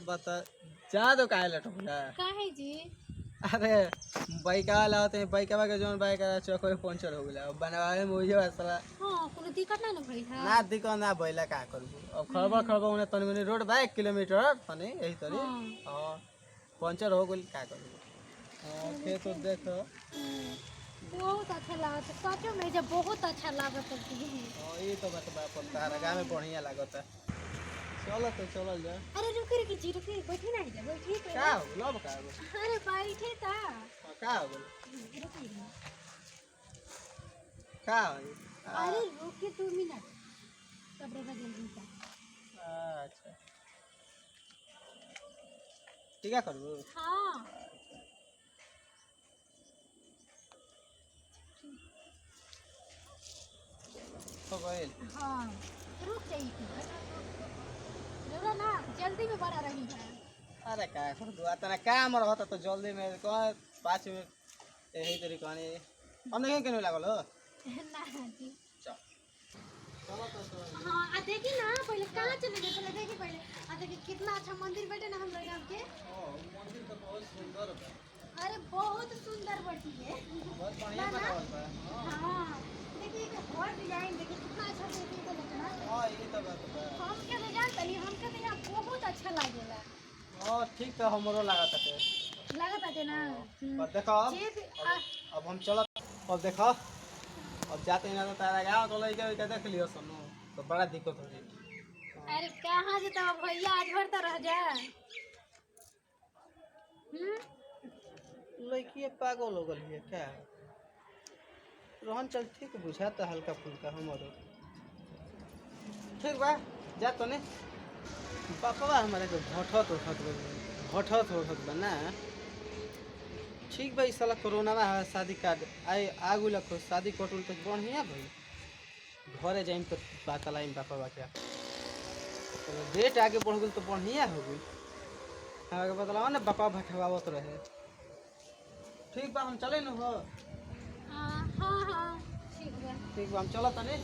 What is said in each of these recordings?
बता जा तो काहे लटोला काहे जी? अरे बाइका वाला होते हैं बाइका के जोन बाइक चौको पंचर हो गेला बनवावे में वही असला हाँ कोनो दिक्कत ना भइल है। ना दिक्कत ना भइला का करबू अब खबर खबर उन्हें तनी मनी रोड बा 1 किलोमीटर तनी यही तरी हां पंचर हो गेल का करबू हां खेत तो देखो बहुत अच्छा लागत सचो में जब बहुत अच्छा लागत है। हां ये तो बात बा तारा गांव में बढ़िया लागत है चलो तो चलल जा। अरे रुके जी रुके बैठी ना जा बैठी का हो लब का हो अरे बैठे ता का हो रुके का हो अरे रुके 2 मिनट तब रे जल्दी का अच्छा ठीक है करबू हां तो गइल हां रुक जाइए रोना ना जल्दी में बड़ा रही है। अरे का करबू अतना काम रहता तो जल्दी में कह 5 मिनट यही तरी कहनी हम नहीं केने लागल हो ना जी चल चलो तो चलो हाँ आ देखी ना पहले कहाँ चले गए पहले देखी पहले आ देखी कितना अच्छा मंदिर बैठे ना हम लोग यहाँ के ओ मंदिर तो बहुत सुंदर है अरे बहुत सुंदर बैठी है बहुत बढ़िया बनावल बा हाँ देखिए एक और डिजाइन देखिए कितना अच्छा देखिए तो लगना हां ये तो बात बा हम के तो जानते नहीं हम के तो यहाँ बहुत अच्छा लागेला हां ठीक तो हमरो लागत है लागत है ना पर देखो अब हम चलत अब देखो अब जाते हैं ना तो तारा गांव तो लइका के देख लियो सुनो तो बड़ा दिक्कत हो जाई अरे कहाँ से तो भैया आज भर तो रह जा लड़की पागल हो गई है क्या रोहन चल ठीक बुझाता हल्का फुल्का हमारो ठीक बा जा तो नहीं पापा हमारे को घटत बना ठीक भाई साला कोरोना में है शादी कार्ड आई आगू लखो शादी कटुल तो बढ़िया भाई घरे जाइम तो बात लाइम पापा बा क्या डेट आगे बढ़ गई तो बढ़िया हो गई हमारे बतलाओ ना बापा भटवावत रहे ठीक बा हम चले न हो हाँ ठीक बा हम चलो तनी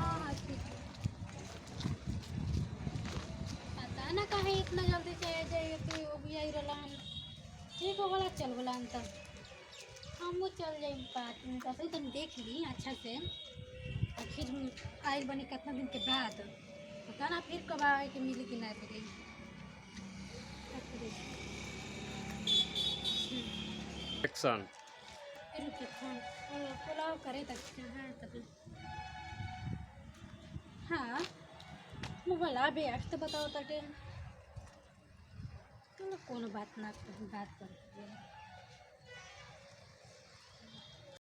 हाँ ठीक है पता ना कहे इतना जल्दी चले जाइए कि वो भी आई रलान ठीक हो गला चल गला तब हम चल जाए 5 मिनट ऐसे तुम देख ली अच्छा से आखिर आयल बनी कितना दिन के बाद पता ना फिर कब आए कि मिली कि ना सके एक्शन रुके फोन पुलाव करे तक हाँ तब हाँ मोबाइल अभी आज तो बताओ तटे चलो कोनो बात ना बात कर